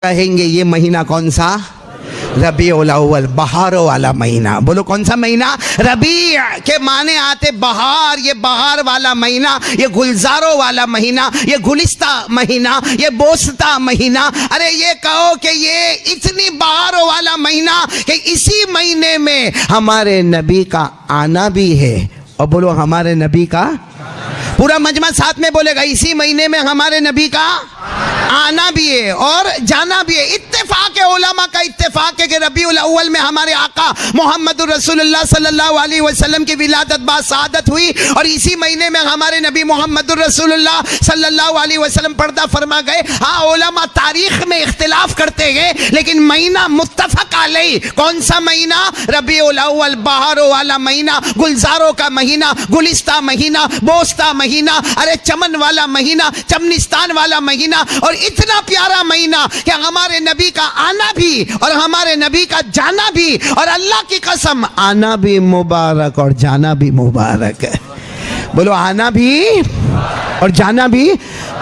کہیں گے یہ مہینہ کون سا؟ ربیع الاول، بہاروں والا مہینہ۔ بولو کون سا مہینہ؟ ربیع کے معنی آتے بہار، یہ بہار والا مہینہ، یہ گلزاروں والا مہینہ، یہ گلستہ مہینہ، یہ بوستا مہینہ۔ ارے یہ کہو کہ یہ اتنی بہاروں والا مہینہ کہ اسی مہینے میں ہمارے نبی کا آنا بھی ہے۔ اور بولو ہمارے نبی کا، پورا مجمع ساتھ میں بولے گا، اسی مہینے میں ہمارے نبی کا آنا بھی ہے اور جانا بھی ہے۔ اتفاق علماء کا اتفاق ہے کہ ربیع الاول میں ہمارے آقا محمد الرسول اللہ صلی اللہ علیہ وسلم کی ولادت با سعادت ہوئی، اور اسی مہینے میں ہمارے نبی محمد الرسول اللہ صلی اللہ علیہ وسلم پردہ فرما گئے۔ ہاں علماء تاریخ میں اختلاف کرتے گئے، لیکن مہینہ متفق علیہ کون سا مہینہ؟ ربیع الاول، بہاروں والا مہینہ، گلزاروں کا مہینہ، گلستہ مہینہ، بوستا مہینہ، ارے چمن والا مہینہ، چمنستان والا مہینہ، اور اتنا پیارا مہینہ کہ ہمارے نبی کا آنا بھی اور ہمارے نبی کا جانا بھی، اور اللہ کی قسم آنا بھی مبارک اور جانا بھی مبارک ہے۔ بولو آنا بھی اور جانا بھی،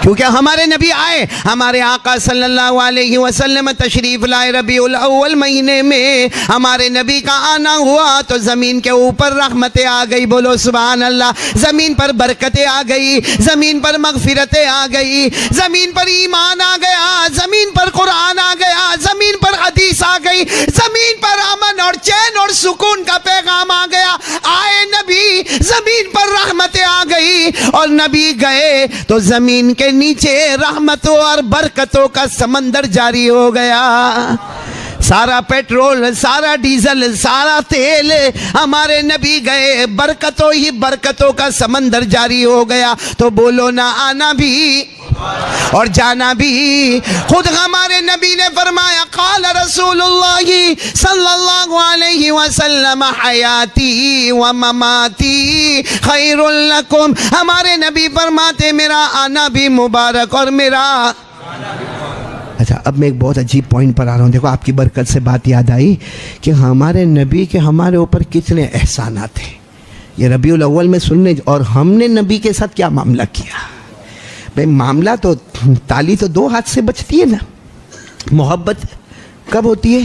کیونکہ ہمارے نبی آئے، ہمارے آقا صلی اللہ علیہ وسلم تشریف لائے ربیع الاول مہینے میں، ہمارے نبی کا آنا ہوا تو زمین کے اوپر رحمتیں آ گئی۔ بولو سبحان اللہ، زمین پر برکتیں آ گئی، زمین پر مغفرتیں آ گئی، زمین پر ایمان آ گیا، زمین پر قرآن آ گیا، زمین پر حدیث آ گئی، زمین پر امن اور چین اور سکون کا پیغام آ گیا۔ آئے نبی، زمین پر رحمتیں آ گئی، اور نبی گئے تو زمین کے نیچے رحمتوں اور برکتوں کا سمندر جاری ہو گیا۔ سارا پیٹرول، سارا ڈیزل، سارا تیل ہمارے نبی گئے، برکتوں ہی برکتوں کا سمندر جاری ہو گیا۔ تو بولو نا آنا بھی اور جانا بھی۔ خود ہمارے نبی نے فرمایا، قال رسول اللہ صلی اللہ علیہ وسلم حیاتی و مماتی خیر لکم۔ ہمارے نبی فرماتے میرا آنا بھی مبارک اور میرا۔ اچھا اب میں ایک بہت عجیب پوائنٹ پر آ رہا ہوں، دیکھو آپ کی برکت سے بات یاد آئی کہ ہمارے نبی کے ہمارے اوپر کتنے احسانات ہیں۔ یہ ربیع الاول میں سننے، اور ہم نے نبی کے ساتھ کیا معاملہ کیا؟ بھئی معاملہ تو تالی تو دو ہاتھ سے بچتی ہے نا۔ محبت کب ہوتی ہے؟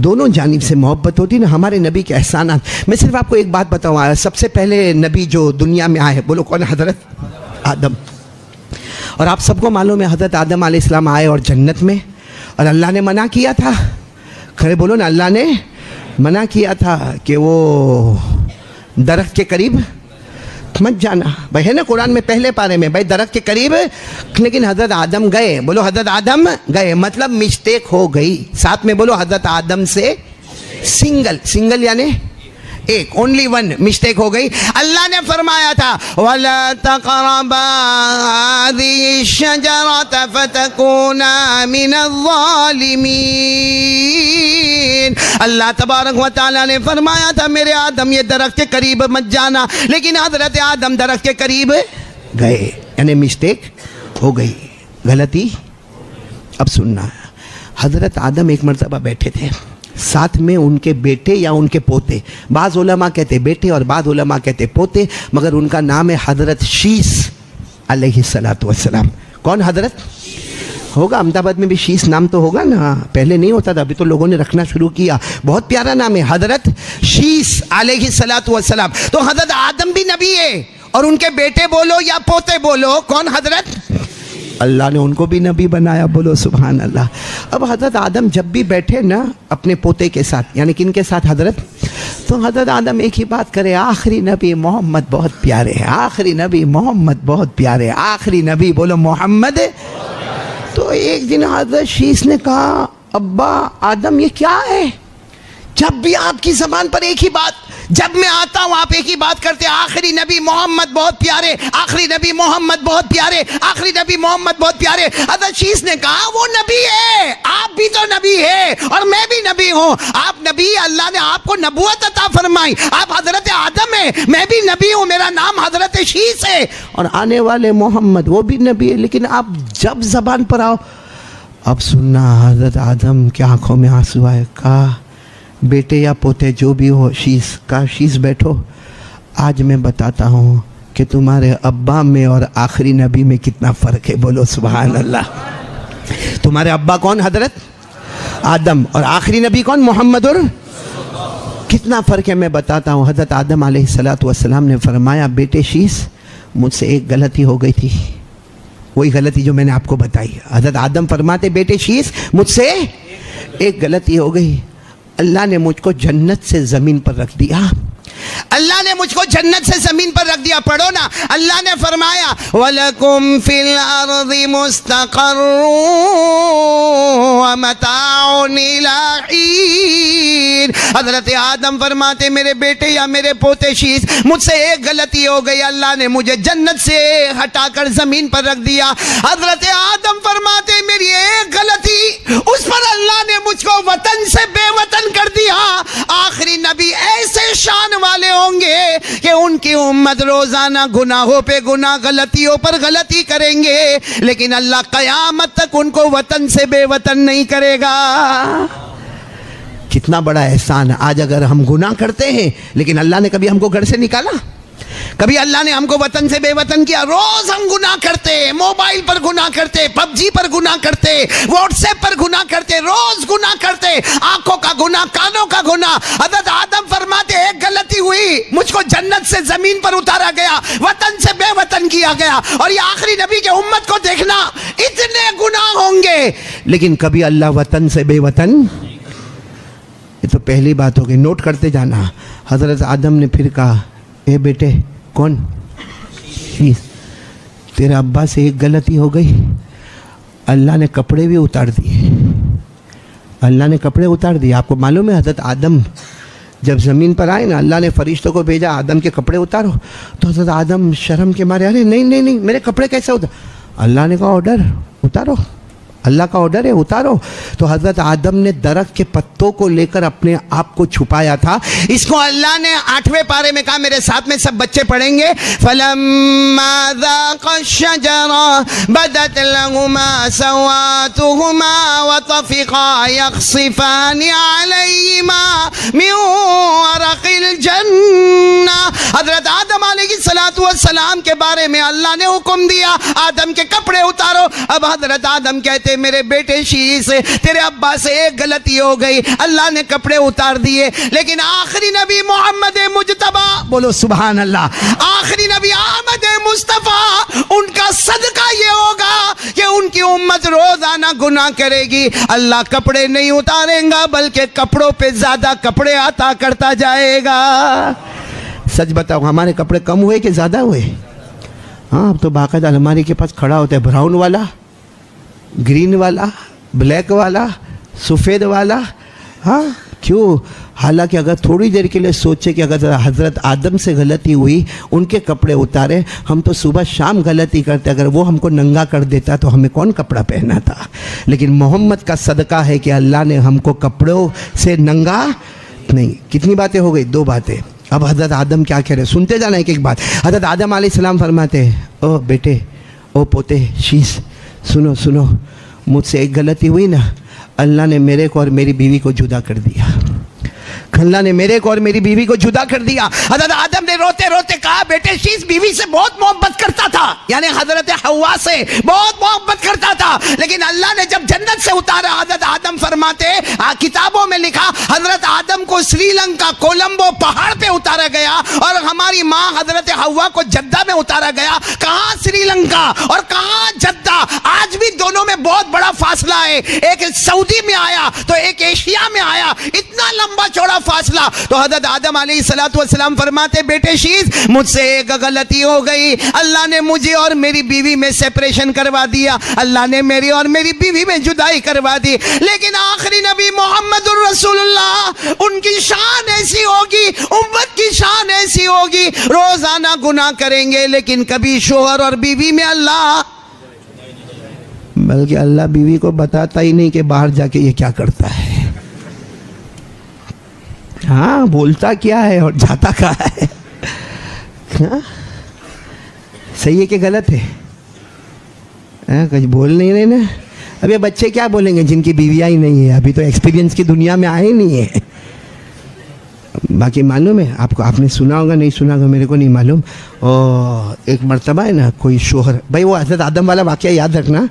دونوں جانب سے محبت ہوتی ہے نا۔ ہمارے نبی کے احسانات، میں صرف آپ کو ایک بات بتاؤں، سب سے پہلے نبی جو دنیا میں آئے، بولو کون؟ حضرت آدم۔ اور آپ سب کو معلوم ہے حضرت آدم علیہ السلام آئے اور جنت میں، اور اللہ نے منع کیا تھا، کھڑے بولو نا، اللہ نے منع کیا تھا کہ وہ درخت کے قریب مت جانا۔ بھائی ہے نا قرآن میں پہلے پارے میں، بھائی درخت کے قریب، لیکن حضرت آدم گئے۔ بولو حضرت آدم گئے، مطلب مسٹیک ہو گئی۔ ساتھ میں بولو حضرت آدم سے سنگل یعنی ایک، اونلی ون مسٹیک ہو گئی۔ اللہ نے فرمایا تھا وَلَا تَقْرَبَا هَذِهِ الشَّجَرَةَ فَتَكُونَا مِنَ الظَّالِمِينَ۔ اللہ تبارک و تعالیٰ نے فرمایا تھا میرے آدم یہ درخت کے قریب مت جانا، لیکن حضرت آدم درخت کے قریب گئے، یعنی مسٹیک ہو گئی، غلطی۔ اب سننا، حضرت آدم ایک مرتبہ بیٹھے تھے، ساتھ میں ان کے بیٹے یا ان کے پوتے، بعض علماء کہتے بیٹے اور بعض علماء کہتے پوتے، مگر ان کا نام ہے حضرت شیس علیہ السلام۔ کون حضرت؟ ہوگا احمد آباد میں بھی شیس نام تو ہوگا نا، پہلے نہیں ہوتا تھا، ابھی تو لوگوں نے رکھنا شروع کیا۔ بہت پیارا نام ہے حضرت شیس علیہ السلام۔ تو حضرت آدم بھی نبی ہے، اور ان کے بیٹے بولو یا پوتے بولو، کون؟ حضرت اللہ نے ان کو بھی نبی بنایا، بولو سبحان اللہ۔ اب حضرت آدم جب بھی بیٹھے نا اپنے پوتے کے ساتھ، یعنی کن کے ساتھ؟ حضرت، تو حضرت آدم ایک ہی بات کرے، آخری نبی محمد بہت پیارے ہیں، آخری نبی محمد بہت پیارے، آخری نبی بولو محمد۔ تو ایک دن حضرت شیس نے کہا ابا آدم یہ کیا ہے؟ جب بھی آپ کی زبان پر ایک ہی بات، جب میں آتا ہوں آپ ایک ہی بات کرتے، آخری نبی محمد بہت پیارے، آخری نبی محمد بہت پیارے، آخری نبی محمد بہت پیارے۔ حضرت شیس نے کہا وہ نبی ہے، آپ بھی تو نبی ہے اور میں بھی نبی ہوں۔ آپ نبی، اللہ نے آپ کو نبوت عطا فرمائی، آپ حضرت آدم ہیں، میں بھی نبی ہوں، میرا نام حضرت شیس ہے، اور آنے والے محمد وہ بھی نبی ہے، لیکن آپ جب زبان پر آؤ۔ اب سننا، حضرت آدم کی آنکھوں میں آنسو آئے، کہا بیٹے یا پوتے جو بھی ہو، شیس کا شیس بیٹھو، آج میں بتاتا ہوں کہ تمہارے ابا میں اور آخری نبی میں کتنا فرق ہے، بولو سبحان اللہ۔ تمہارے ابا کون؟ حضرت آدم. اور آخری نبی کون؟ محمد. اور کتنا فرق ہے میں بتاتا ہوں. حضرت آدم علیہ السلام نے فرمایا بیٹے شیس مجھ سے ایک غلطی ہو گئی تھی, وہی غلطی جو میں نے آپ کو بتائی. حضرت آدم فرماتے بیٹے شیس مجھ سے ایک غلطی ہو گئی, اللہ نے مجھ کو جنت سے زمین پر رکھ دیا. اللہ نے مجھ کو جنت سے زمین پر رکھ دیا. پڑھو نا, اللہ نے فرمایا وَلَكُمْ فِي الْأَرْضِ مُسْتَقَرٌّ وَمَتَاعٌ إِلَىٰ حِينٍ. حضرت آدم فرماتے میرے بیٹے یا میرے پوتے شیس مجھ سے ایک غلطی ہو گئی, اللہ نے مجھے جنت سے ہٹا کر زمین پر رکھ دیا. حضرت آدم فرماتے میری ایک غلطی, اس پر اللہ نے مجھ کو وطن سے بے وطن کر دیا. آخری نبی ایسے شان والے ہوں گے کہ ان کی امت روزانہ گناہوں پہ گناہ, غلطیوں پر غلطی کریں گے, لیکن اللہ قیامت تک ان کو وطن سے بے وطن نہیں کرے گا. کتنا بڑا احسان. آج اگر ہم گناہ کرتے ہیں لیکن اللہ نے کبھی ہم کو گھر سے نکالا, کبھی اللہ نے ہم کو وطن سے بے وطن کیا. روز ہم گناہ کرتے, موبائل پر گناہ کرتے, پب جی پر گناہ کرتے, واٹس ایپ پر گناہ کرتے, روز گناہ کرتے, آنکھوں کا گناہ, کانوں کا گناہ. حضرت آدم فرماتے ایک غلطی ہوئی, مجھ کو جنت سے زمین پر اتارا گیا, وطن سے بے وطن کیا گیا. اور یہ آخری نبی کے امت کو دیکھنا, اتنے گناہ ہوں گے لیکن کبھی اللہ وطن سے بے وطن. یہ تو پہلی بات ہوگی, نوٹ کرتے جانا. حضرت آدم نے پھر کہا اے بیٹے کون؟ تیرے ابا سے ایک غلطی ہو گئی, اللہ نے کپڑے بھی اتار دیے. اللہ نے کپڑے اتار دیے. آپ کو معلوم ہے حضرت آدم جب زمین پر آئے نا, اللہ نے فرشتوں کو بھیجا آدم کے کپڑے اتارو, تو حضرت آدم شرم کے مارے ارے نہیں میرے کپڑے کیسے اتار. اللہ نے کہا آرڈر اتارو, اللہ کا آرڈر ہے اتارو. تو حضرت آدم نے درخت کے پتوں کو لے کر اپنے آپ کو چھپایا تھا. اس کو اللہ نے 8ویں پارے میں کہا, میرے ساتھ میں سب بچے پڑھیں گے, فَلَمَّا ذَاقَ الشَّجَرَةَ بَدَتْ لَهُمَا سَوَآتُهُمَا وَطَفِقَا يَخْصِفَانِ عَلَيْهِمَا مِنْ وَرَقِ الْجَنَّةِ. حضرت آدم علیہ السلام کے بارے میں اللہ نے حکم دیا آدم کے کپڑے اتارو. اب حضرت آدم کہتے میرے بیٹے شیس تیرے ابا سے ایک غلطی ہو گئی, اللہ نے کپڑے اتار دیے, لیکن آخری نبی محمد مجتبی, بولو سبحان اللہ, آخری نبی احمد مصطفیٰ, ان کا صدقہ یہ ہوگا کہ ان کی امت روزانہ گناہ کرے گی, اللہ کپڑے نہیں اتاریں گا بلکہ کپڑوں پہ زیادہ کپڑے عطا کرتا جائے گا. سچ بتاؤ ہمارے کپڑے کم ہوئے کہ زیادہ ہوئے؟ ہاں اب تو باقاعدہ الماری کے پاس کھڑا ہوتا ہے براؤن والا, گرین والا, بلیک والا, سفید والا. ہاں کیوں؟ حالانکہ اگر تھوڑی دیر کے لیے سوچے کہ اگر حضرت آدم سے غلطی ہوئی, ان کے کپڑے اتارے, ہم تو صبح شام غلطی کرتے, اگر وہ ہم کو ننگا کر دیتا تو ہمیں کون کپڑا پہنا تھا. لیکن محمد کا صدقہ ہے کہ اللہ نے ہم کو کپڑوں سے ننگا نہیں. کتنی باتیں ہو گئی؟ 2 باتیں. اب حضرت آدم کیا کہہ رہے, سنتے جانا ایک ایک بات. حضرت آدم علیہ السلام فرماتے ہیں او بیٹے, او پوتے شیس, سنو, مجھ سے ایک غلطی ہوئی نا, اللہ نے میرے کو اور میری بیوی کو جدا کر دیا. اللہ نے میرے کو اور میری بیوی کو جدا کر دیا. حضرت آدم نے روتے روتے کہا بیٹے شیس بیوی سے بہت محبت کرتا تھا, یعنی حضرت حوا سے بہت محبت کرتا تھا, لیکن اللہ نے جب جنت سے اتارا, حضرت آدم فرماتے کتابوں میں لکھا حضرت آدم کو سری لنکا کولمبو پہاڑ پہ اتارا گیا اور ہماری ماں حضرت حوا کو جدہ میں اتارا گیا. کہاں سری لنکا اور کہاں جدہ, آج بھی دونوں میں بہت بڑا فاصلہ ہے. ایک سعودی میں آیا تو ایک ایشیا میں آیا, اتنا لمبا چوڑا فاصلہ. تو حضرت آدم علیہ السلام فرماتے بیٹے شیس مجھ سے ایک غلطی ہو گئی, اللہ نے مجھے اور میری بیوی میں سیپریشن کروا دیا, اللہ نے میری اور میری بیوی میں جدائی کروا دی, لیکن آخری نبی محمد الرسول اللہ, ان کی شان ایسی ہوگی, امت کی شان ایسی ہوگی, روزانہ گناہ کریں گے لیکن کبھی شوہر اور بیوی میں اللہ, بلکہ اللہ بیوی کو بتاتا ہی نہیں کہ باہر جا کے یہ کیا کرتا ہے. ہاں بولتا کیا ہے اور جاتا کہاں ہے. صحیح ہے کہ غلط ہے؟ کچھ بول نہیں رہے نا. اب یہ بچے کیا بولیں گے جن کی بیویاں ہی نہیں ہیں, ابھی تو ایکسپیرینس کی دنیا میں آئے نہیں ہیں. باقی معلوم ہے آپ کو, آپ نے سنا ہوگا نہیں سنا ہوگا میرے کو نہیں معلوم. اور ایک مرتبہ ہے نا کوئی شوہر, بھائی وہ حضرت آدم والا واقعہ یاد رکھنا,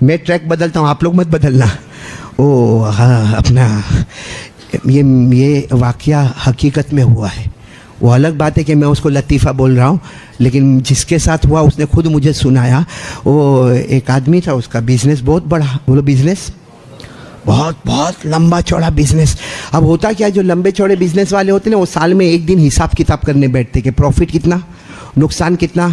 میں ٹریک بدلتا ہوں, آپ لوگ مت بدلنا. او ہاں, اپنا یہ واقعہ حقیقت میں ہوا ہے. وہ الگ بات ہے کہ میں اس کو لطیفہ بول رہا ہوں, لیکن جس کے ساتھ ہوا اس نے خود مجھے سنایا. وہ ایک آدمی تھا, اس کا بزنس بہت بڑا, بولو بزنس, بہت لمبا چوڑا بزنس. اب ہوتا کیا, جو لمبے چوڑے بزنس والے ہوتے ہیں نا, وہ سال میں ایک دن حساب کتاب کرنے بیٹھتے کہ پروفٹ کتنا, نقصان کتنا,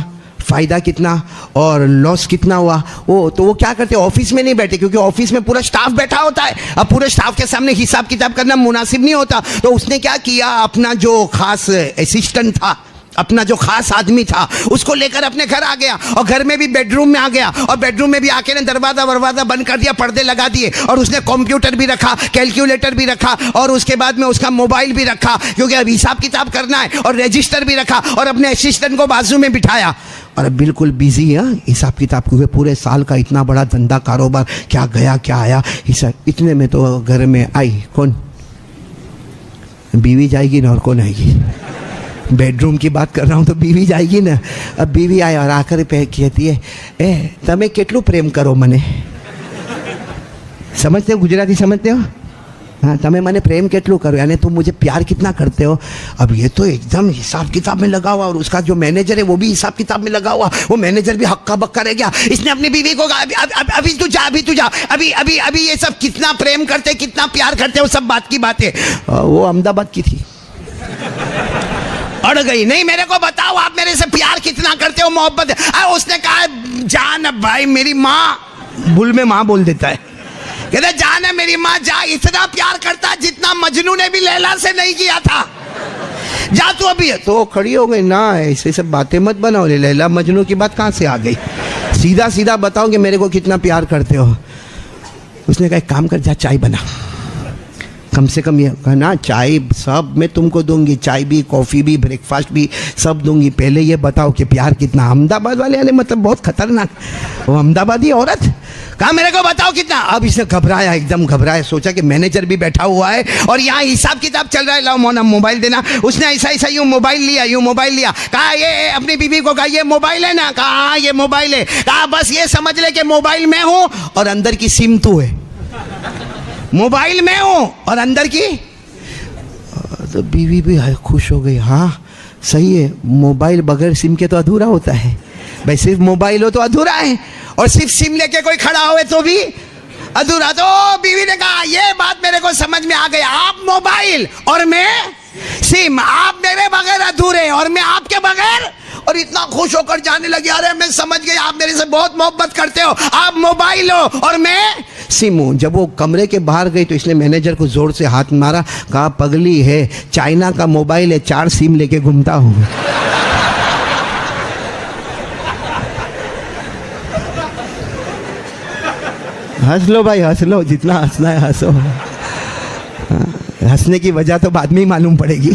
فائدہ کتنا اور لاس کتنا ہوا. تو وہ کیا کرتے, آفس میں نہیں بیٹھے, کیونکہ آفس میں پورا سٹاف بیٹھا ہوتا ہے. اب پورے سٹاف کے سامنے حساب کتاب کرنا مناسب نہیں ہوتا. تو اس نے کیا کیا, اپنا جو خاص اسسٹنٹ تھا, اپنا جو خاص آدمی تھا, اس کو لے کر اپنے گھر آ گیا, اور گھر میں بھی بیڈ روم میں آ گیا, اور بیڈ روم میں بھی آ کے دروازہ بند کر دیا, پردے لگا دیے, اور اس نے کمپیوٹر بھی رکھا, کیلکولیٹر بھی رکھا, اور اس کے بعد میں اس کا موبائل بھی رکھا, کیونکہ اب حساب کتاب کرنا ہے, اور رجسٹر بھی رکھا, اور اپنے اسسٹنٹ کو بازو میں بٹھایا, اور اب بالکل بیزی ہے حساب کتاب, کیونکہ پورے سال کا اتنا بڑا دھندا کاروبار, کیا گیا کیا آیا. اتنے میں تو گھر میں آئی, کون, بیوی جائے گی نا, اور کون آئے گی, بیڈ روم کی بات کر رہا ہوں تو بیوی جائے گی نا. اب بیوی آئے اور آ کر کہتی ہے, تمہیں کتلو پریم کرو منے. سمجھتے ہو, گجراتی سمجھتے ہو, ہاں, تمہیں میں نے پریم کتلو کرو, یعنی تم مجھے پیار کتنا کرتے ہو. اب یہ تو ایک دم حساب کتاب میں لگا ہوا, اور اس کا جو مینیجر ہے وہ بھی حساب کتاب میں لگا ہوا. وہ مینیجر بھی ہکا بکا رہ گیا. اس نے اپنی بیوی کو کہا, ابھی تو جا, ابھی یہ سب کتنا پریم کرتے, کتنا پیار کرتے, وہ سب بات کی بات ہے. وہ احمد آباد کی تھی, اڑ گئی, نہیں میرے کو بتاؤ آپ میرے سے پیار کتنا کرتے ہو, محبت. اس نے کہا, جان بھائی میری ماں, بل میں ماں بول دیتا ہے, کہتے جان ہے میری ماں, جا, اتنا پیار کرتا جتنا مجنو نے بھی لیلا سے نہیں کیا تھا, جا تو ابھی. تو کھڑی ہو گئی, نہ ایسے سب باتیں مت بناؤ, لیلا مجنو کی بات کہاں سے آ گئی, سیدھا بتاؤ کہ میرے کو کتنا پیار کرتے ہو. اس نے کہا, ایک کام کر, جا چائے بنا, کم سے کم یہ کہنا, چائے سب میں تم کو دوں گی, چائے بھی, کافی بھی, بریک فاسٹ بھی, سب دوں گی, پہلے یہ بتاؤ کہ پیار کتنا. احمد آباد والے یعنی مطلب بہت خطرناک, وہ احمد آبادی عورت, کہا میرے کو بتاؤ کتنا. اب اس نے گھبرایا, ایک دم گھبرایا, سوچا کہ مینیجر بھی بیٹھا ہوا ہے اور یہاں حساب کتاب چل رہا ہے, لاؤ مونا موبائل دینا. اس نے ایسا یوں موبائل لیا, کہا یہ اپنی بیوی کو کہا, یہ موبائل ہے نا, کہا ہاں یہ موبائل ہے. کہا بس یہ سمجھ لے کہ موبائل میں ہوں اور اندر کی سم تو ہے, موبائل میں ہوں اور اندر کی. تو بیوی بھی خوش ہو گئی, ہاں صحیح ہے, موبائل بغیر سم کے تو ادھورا ہوتا ہے بھائی, صرف موبائل ہو تو ادھورا ہے, اور صرف سم لے کے کوئی کھڑا ہوئے تو بھی ادھورا. تو بیوی نے کہا, یہ بات میرے کو سمجھ میں آ گئی, آپ موبائل اور میں سم, آپ میرے بغیر ادھورے اور میں آپ کے بغیر. اور اتنا خوش ہو کر جانے لگی, ارے میں سمجھ گئی, آپ میرے سے بہت محبت کرتے ہو, آپ موبائل ہو اور میں سم ہوں. جب وہ کمرے کے باہر گئی تو اس نے مینیجر کو زور سے ہاتھ مارا, کہا پگلی ہے, چائنا کا موبائل ہے, 4 سم لے کے گھومتا ہوں. ہنس لو بھائی, ہنس لو, جتنا ہنسنا ہے ہنسو, ہنسنے کی وجہ تو بعد میں ہی معلوم پڑے گی.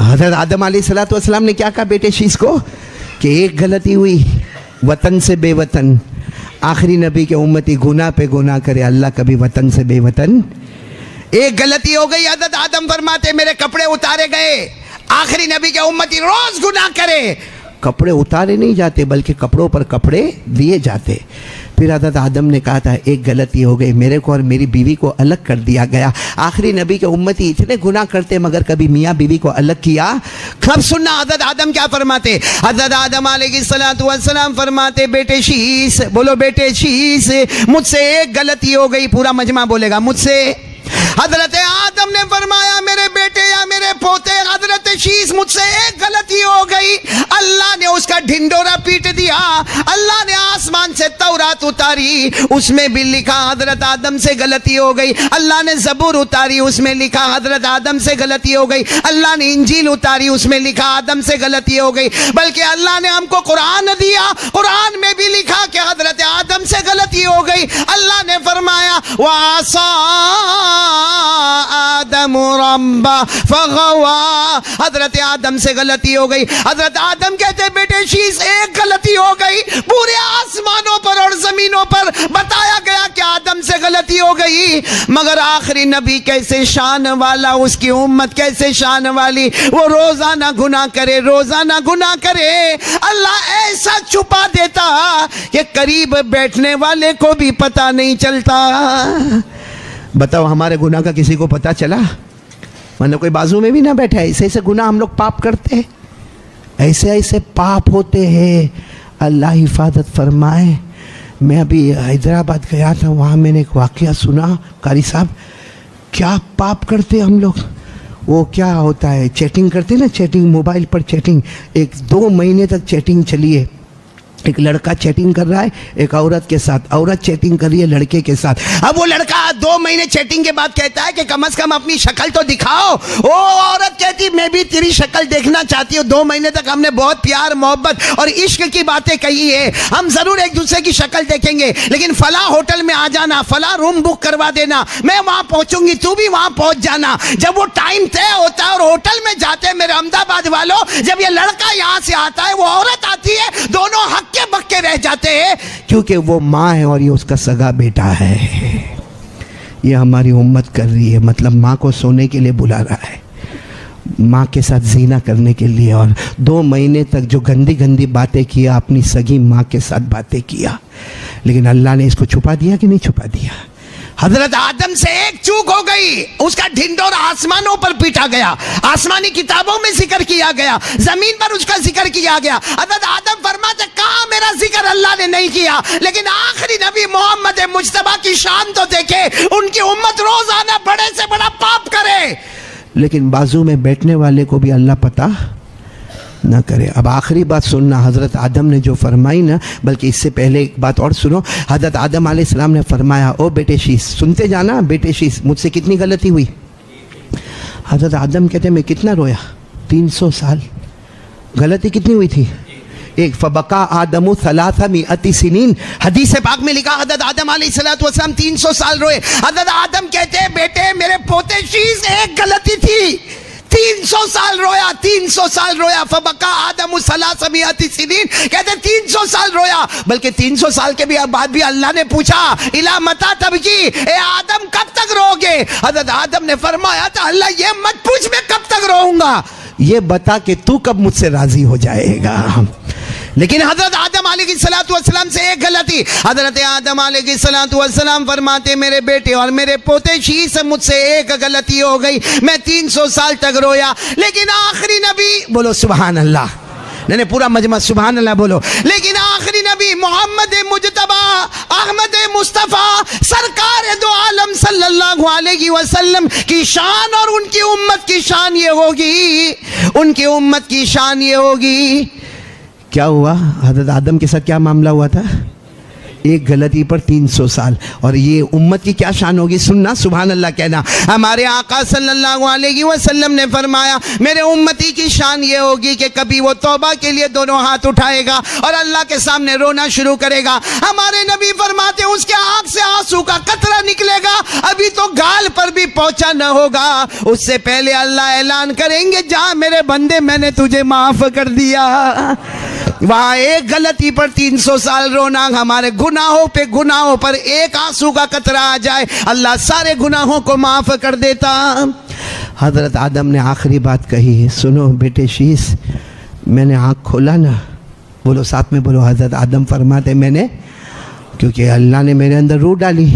حضرت آدم علیہ الصلوۃ والسلام نے کیا کہا بیٹے شیش کو, کہ ایک غلطی ہوئی, وطن سے بے وطن, آخری نبی کے امتی گناہ پہ گناہ کرے, اللہ کبھی وطن سے بے وطن. ایک غلطی ہو گئی, حضرت آدم فرماتے میرے کپڑے اتارے گئے, آخری نبی کے امتی روز گناہ کرے. کپڑے اتارے نہیں جاتے بلکہ کپڑوں پر کپڑے دیے جاتے. پھر حضرت آدم نے کہا تھا ایک غلطی ہو گئی, میرے کو اور میری بیوی کو الگ کر دیا گیا. آخری نبی کے امتی اتنے گناہ کرتے مگر کبھی میاں بیوی کو الگ کیا. کب سننا حضرت آدم کیا فرماتے, حضرت آدم علیہ الصلوۃ والسلام فرماتے بیٹے شیش, بولو بیٹے شیش, مجھ سے ایک غلطی ہو گئی. پورا مجمع بولے گا, مجھ سے. حضرت آدم نے فرمایا میرے بیٹے یا میرے پوتے حضرت شیش, مجھ سے ایک غلطی ہو گئی. اللہ نے اس کا ڈھنڈورا پیٹ دیا, اللہ نے آسمان سے تورات اتاری, اس میں بھی لکھا حضرت آدم سے غلطی ہو گئی. اللہ نے زبور اتاری, اس میں لکھا حضرت آدم سے غلطی ہو گئی. اللہ نے انجیل اتاری, اس میں لکھا آدم سے غلطی ہو گئی. بلکہ اللہ نے ہم کو قرآن دیا, قرآن میں بھی لکھا کہ حضرت آدم سے غلطی ہو گئی. اللہ نے فرمایا وَعَصَىٰ آدم ربہ فغوا, حضرت آدم سے غلطی ہو گئی. حضرت آدم کہتے بیٹے شیش ایک غلطی ہو گئی, پورے آسمانوں پر اور زمینوں پر بتایا گیا کہ آدم آدم سے غلطی ہو گئی، مگر آخری نبی کیسے شان والا، اس کی امت کیسے شان والی، وہ روزانہ گناہ کرے، روزانہ گناہ کرے، اللہ ایسا چھپا دیتا کہ قریب بیٹھنے والے کو بھی پتہ نہیں چلتا۔ بتاؤ ہمارے گناہ کا کسی کو پتہ چلا؟ ورنہ کوئی بازو میں بھی نہ بیٹھا ہے۔ ایسے ایسے گناہ ہم لوگ پاپ کرتے ہیں، ایسے ایسے پاپ ہوتے ہیں، اللہ حفاظت فرمائے۔ میں ابھی حیدرآباد گیا تھا، وہاں میں نے ایک واقعہ سنا، قاری صاحب کیا پاپ کرتے ہم لوگ۔ وہ کیا ہوتا ہے، چیٹنگ کرتے نا، چیٹنگ، موبائل پر چیٹنگ، 1-2 مہینے تک چیٹنگ چلی ہے۔ ایک لڑکا چیٹنگ کر رہا ہے ایک عورت کے ساتھ، عورت چیٹنگ کر رہی ہے لڑکے کے ساتھ۔ اب وہ لڑکا 2 مہینے چیٹنگ کے بعد کہتا ہے کہ کم از کم اپنی شکل تو دکھاؤ۔ وہ عورت کہتی میں بھی تیری شکل دیکھنا چاہتی ہوں، 2 مہینے تک ہم نے بہت پیار محبت اور عشق کی باتیں کہی ہے، ہم ضرور ایک دوسرے کی شکل دیکھیں گے، لیکن فلاں ہوٹل میں آ جانا، فلاں روم بک کروا دینا، میں وہاں پہنچوں گی، تو بھی وہاں پہنچ جانا۔ جب وہ ٹائم طے ہوتا ہے اور ہوٹل میں جاتے ہیں میرے احمدآباد والوں، جب یہ لڑکا یہاں سے آتا ہے، وہ عورت آتی ہے، دونوں ہک کے بک کے رہ جاتے ہیں، کیونکہ وہ ماں ہے اور یہ اس کا سگا بیٹا ہے۔ یہ ہماری امت کر رہی ہے، مطلب ماں کو سونے کے لیے بلا رہا ہے، ماں کے ساتھ زینہ کرنے کے لیے، اور 2 مہینے تک جو گندی گندی باتیں کیا، اپنی سگی ماں کے ساتھ باتیں کیا، لیکن اللہ نے اس کو چھپا دیا کہ نہیں چھپا دیا؟ حضرت آدم سے ایک چوک ہو گئی، اس کا ڈھنڈور آسمانوں پر پیٹا گیا، آسمانی کتابوں میں ذکر کیا گیا، زمین پر اس کا ذکر کیا گیا۔ حضرت آدم فرماتے کہاں میرا ذکر اللہ نے نہیں کیا، لیکن آخری نبی محمد مجتبیٰ کی شان تو دیکھے، ان کی امت روزانہ بڑے سے بڑا پاپ کرے، لیکن بازو میں بیٹھنے والے کو بھی اللہ پتہ نہ کرے۔ اب آخری بات سننا، حضرت آدم نے جو فرمائی نا، بلکہ اس سے پہلے ایک بات اور سنو۔ حضرت آدم علیہ السلام نے فرمایا، او بیٹے شیش، سنتے جانا بیٹے شیش، مجھ سے کتنی غلطی ہوئی؟ حضرت آدم کہتے ہیں میں کتنا رویا، 300 سال۔ غلطی کتنی ہوئی تھی؟ ایک فبقا آدم 300 سنین، حدیث پاک میں لکھا حضرت آدم علیہ السلام 300 سال روئے۔ حضرت آدم کہتے ہیں بیٹے میرے پوتے شیش ایک غلطی تھی، 300 سال رویا، 300 سال رویا۔ فبقا آدم 300 سنین، کہتے 300 سال رویا، بلکہ 300 سال کے بعد بھی اللہ نے پوچھا الا متی تبکی، اے آدم کب تک رو گے؟ حضرت آدم نے فرمایا تھا اللہ یہ مت پوچھ میں کب تک روؤں گا، یہ بتا کہ تو کب مجھ سے راضی ہو جائے گا۔ لیکن حضرت آدم علیہ السلام سے ایک غلطی، حضرت آدم علیہ السلام فرماتے میرے بیٹے اور میرے پوتے شیش سے مجھ سے ایک غلطی ہو گئی، میں 300 سال تک رویا، لیکن آخری نبی، بولو سبحان اللہ، نہیں پورا مجمع سبحان اللہ بولو، لیکن آخری نبی محمد مجتبیٰ احمد مصطفیٰ سرکار دو عالم صلی اللہ علیہ وسلم کی شان اور ان کی امت کی شان یہ ہوگی، ان کی امت کی شان یہ ہوگی۔ کیا ہوا؟ حضرت آدم کے ساتھ کیا معاملہ ہوا تھا؟ ایک غلطی پر 300 سال، اور یہ امت کی کیا شان ہوگی؟ سننا سبحان اللہ کہنا۔ ہمارے آقا صلی اللہ علیہ وسلم نے فرمایا میرے امتی کی شان یہ ہوگی کہ کبھی وہ توبہ کے لیے دونوں ہاتھ اٹھائے گا اور اللہ کے سامنے رونا شروع کرے گا، ہمارے نبی فرماتے اس کے آنکھ سے آنسو کا قطرہ نکلے گا، ابھی تو گال پر بھی پہنچا نہ ہوگا، اس سے پہلے اللہ اعلان کریں گے جا میرے بندے میں نے تجھے معاف کر دیا۔ وہاں ایک غلطی پر 300 سال رونا، ہمارے گناہوں پر ایک آنسو کا قطرہ آ جائے اللہ سارے گناہوں کو معاف کر دیتا۔ حضرت آدم نے آخری بات کہی، سنو بیٹے شیش، میں نے آنکھ کھولا نا، بولو ساتھ میں بولو، حضرت آدم فرماتے میں نے، کیونکہ اللہ نے میرے اندر روح ڈالی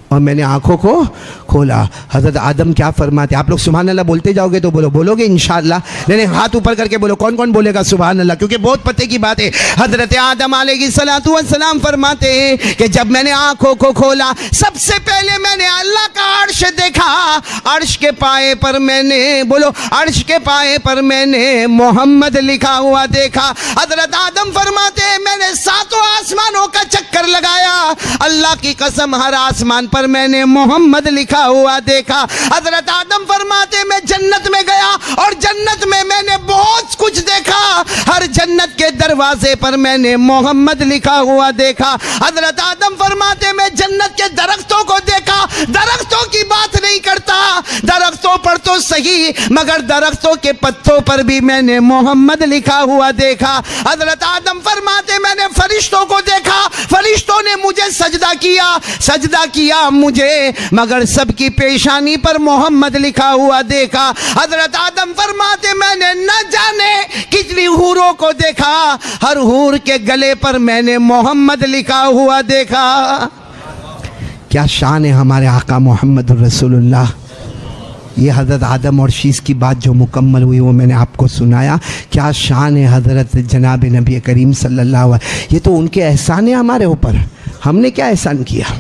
اور میں نے آنکھوں کو کھولا۔ حضرت آدم کیا فرماتے؟ آپ لوگ سبحان اللہ بولتے جاؤ گے تو بولو گے انشاءاللہ، نہیں ہاتھ اوپر کر کے بولو، کون کون بولے گا سبحان اللہ، کیونکہ بہت پتے کی بات ہے۔ حضرت آدم علیہ السلام فرماتے ہیں کہ جب میں نے آنکھوں کو کھولا سب سے پہلے میں نے اللہ کا عرش دیکھا، عرش کے پائے پر میں نے، بولو عرش کے پائے پر میں نے محمد لکھا ہوا دیکھا۔ حضرت آدم فرماتے ہیں میں نے 7 آسمانوں کا چکر لگایا، اللہ کی قسم ہر آسمان پر میں نے محمد لکھا ہوا دیکھا۔ حضرت آدم فرماتے فرماتے میں جنت میں گیا اور جنت میں میں نے بہت کچھ دیکھا. ہر جنت کے دروازے پر میں نے محمد لکھا ہوا دیکھا. حضرت آدم فرماتے میں جنت کے درختوں کو دیکھا. درختوں کی بات نہیں کرتا, درختوں پر تو صحیح مگر درختوں کے پتوں پر بھی میں نے محمد لکھا ہوا دیکھا. حضرت آدم فرماتے میں نے فرشتوں کو دیکھا, فرشتوں نے مجھے سجدہ کیا مجھے, مگر سب کی پیشانی پر محمد لکھا ہوا دیکھا. حضرت آدم فرماتے میں نے نہ جانے کتنی حوروں کو دیکھا, ہر حور کے گلے پر میں نے محمد لکھا ہوا دیکھا. کیا شان ہے ہمارے آقا محمد الرسول اللہ. یہ حضرت آدم اور شیش کی بات جو مکمل ہوئی وہ میں نے آپ کو سنایا. کیا شان ہے حضرت جناب نبی کریم صلی اللہ علیہ وسلم. یہ تو ان کے احسان ہیں ہمارے اوپر, ہم نے کیا احسان کیا.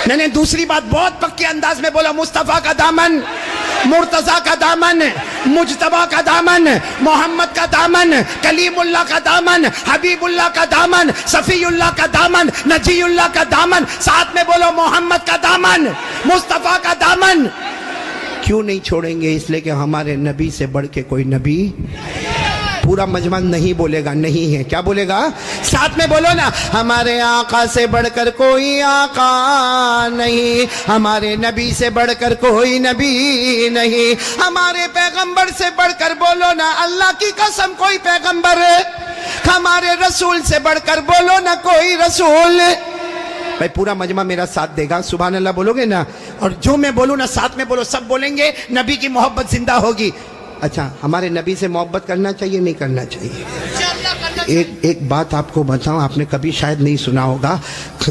میں نے دوسری بات بہت پکے انداز میں بولا, مصطفیٰ کا دامن, مرتضیٰ کا دامن, مجتبیٰ کا دامن, محمد کا دامن, کلیم اللہ کا دامن, حبیب اللہ کا دامن, صفی اللہ کا دامن, نجی اللہ کا دامن. ساتھ میں بولو محمد کا دامن, مصطفیٰ کا دامن. کیوں نہیں چھوڑیں گے؟ اس لیے کہ ہمارے نبی سے بڑھ کے کوئی نبی. پورا مجمع نہیں بولے گا, نہیں ہے. کیا بولے گا؟ ساتھ میں بولو نا, ہمارے آقا سے بڑھ کر کوئی آقا نہیں, ہمارے نبی سے بڑھ کر کوئی نبی نہیں, ہمارے پیغمبر سے بڑھ کر بولو نا اللہ کی قسم کوئی پیغمبر, ہمارے رسول سے بڑھ کر بولو نا کوئی رسول. بھائی پورا مجمع میرا ساتھ دے گا, سبحان اللہ بولو گے نا, اور جو میں بولوں نا ساتھ میں بولو, سب بولیں گے, نبی کی محبت زندہ ہوگی. اچھا, ہمارے نبی سے محبت کرنا چاہیے نہیں کرنا چاہیے؟ ایک بات آپ کو بتاؤں, آپ نے کبھی شاید نہیں سنا ہوگا,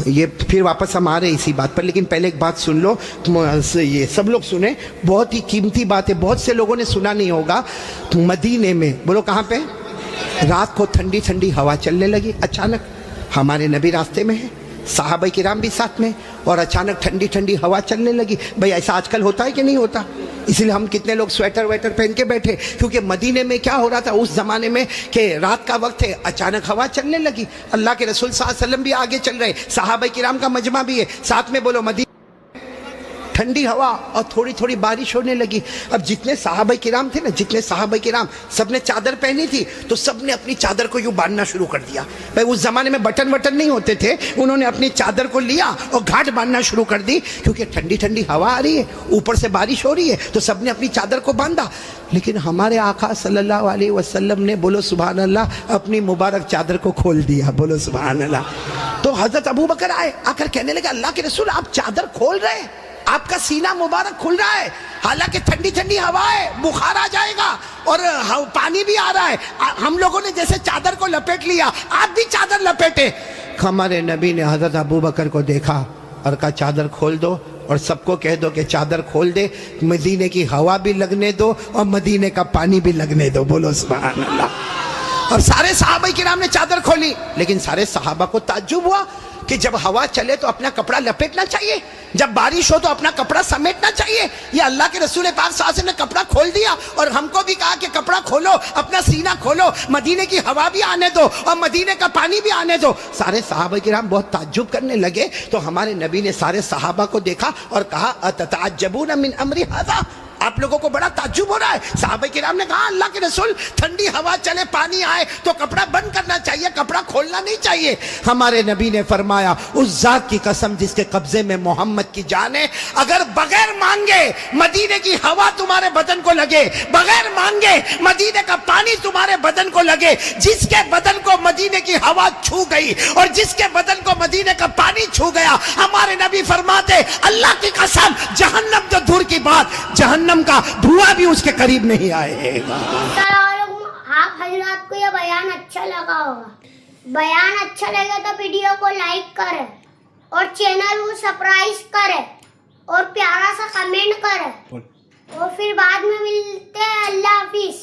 یہ پھر واپس ہم آ رہے ہیں اسی بات پر, لیکن پہلے ایک بات سن لو, یہ سب لوگ سنیں, بہت ہی قیمتی بات ہے, بہت سے لوگوں نے سنا نہیں ہوگا. مدینے میں, بولو کہاں پہ, رات کو ٹھنڈی ٹھنڈی ہوا چلنے لگی اچانک, ہمارے نبی راستے میں ہے, صحابہ کرام بھی ساتھ میں, اور اچانک ٹھنڈی ٹھنڈی ہوا چلنے لگی. بھئی ایسا آج کل ہوتا ہے کہ نہیں ہوتا؟ اس لیے ہم کتنے لوگ سویٹر ویٹر پہن کے بیٹھے, کیونکہ مدینے میں کیا ہو رہا تھا اس زمانے میں کہ رات کا وقت ہے, اچانک ہوا چلنے لگی. اللہ کے رسول صلی اللہ علیہ وسلم بھی آگے چل رہے, صحابہ کرام کا مجمع بھی ہے, ساتھ میں بولو مدینے ٹھنڈی ہوا اور تھوڑی تھوڑی بارش ہونے لگی. اب جتنے صحابہ کرام تھے نا, جتنے صحابہ کرام, سب نے چادر پہنی تھی, تو سب نے اپنی چادر کو یوں باندھنا شروع کر دیا. بھائی اس زمانے میں بٹن وٹن نہیں ہوتے تھے, انہوں نے اپنی چادر کو لیا اور گھاٹ باندھنا شروع کر دی, کیونکہ ٹھنڈی ٹھنڈی ہوا آ رہی ہے, اوپر سے بارش ہو رہی ہے, تو سب نے اپنی چادر کو باندھا. لیکن ہمارے آقا صلی اللہ علیہ وسلم نے, بولو سبحان اللہ, اپنی مبارک چادر کو کھول دیا. بولو سبحان اللہ. تو حضرت ابو بکر آئے, آ کر کہنے لگے اللہ کے رسول آپ چادر کھول رہے ہیں, آپ کا سینہ مبارک کھل رہا ہے, حالانکہ ٹھنڈی ٹھنڈی ہوا ہے, بخار آ جائے گا اور پانی بھی آ رہا ہے, ہم لوگوں نے جیسے چادر کو لپیٹ لیا, آپ بھی چادر لپیٹے. ہمارے نبی نے حضرت ابو بکر کو دیکھا اور کہا چادر کھول دو, اور سب کو کہہ دو کہ چادر کھول دے, مدینے کی ہوا بھی لگنے دو اور مدینے کا پانی بھی لگنے دو. بولو سبحان اللہ. اور سارے صحابہ کرام نے چادر کھولی, لیکن سارے صحابہ کو تعجب ہوا کہ جب ہوا چلے تو اپنا کپڑا لپیٹنا چاہیے, جب بارش ہو تو اپنا کپڑا سمیٹنا چاہیے. یہ اللہ کے رسول پاک صلی اللہ علیہ وسلم نے کپڑا کھول دیا اور ہم کو بھی کہا کہ کپڑا کھولو, اپنا سینہ کھولو, مدینے کی ہوا بھی آنے دو اور مدینے کا پانی بھی آنے دو. سارے صحابہ کرام بہت تعجب کرنے لگے. تو ہمارے نبی نے سارے صحابہ کو دیکھا اور کہا اتتعجبون من امر ھذا, آپ لوگوں کو بڑا تعجب ہو رہا ہے. صحابہ کرام نے کہا اللہ کے رسول ٹھنڈی ہوا چلے, پانی آئے تو کپڑا بند کرنا چاہیے, کپڑا کھولنا نہیں چاہیے. ہمارے نبی نے فرمایا اس ذات کی قسم جس کے قبضے میں محمد کی جان ہے, اگر بغیر مانگے مدینے کی ہوا تمہارے بدن کو لگے, بغیر مانگے مدینے کا پانی تمہارے بدن کو لگے, جس کے بدن کو مدینے کی ہوا چھو گئی اور جس کے بدن کو مدینے کا پانی چھو گیا, ہمارے نبی فرماتے اللہ کی قسم جہنم تو دور کی بات, جہنم کا دھواں بھی اس کے قریب نہیں آئے گا. آپ حضرات کو یہ بیان اچھا لگا ہوگا, بیان اچھا لگا تو ویڈیو کو لائک کرے اور چینل کو سبسکرائب کرے اور پیارا سا کمنٹ کرے, اور پھر بعد میں ملتے ہیں. اللہ حافظ.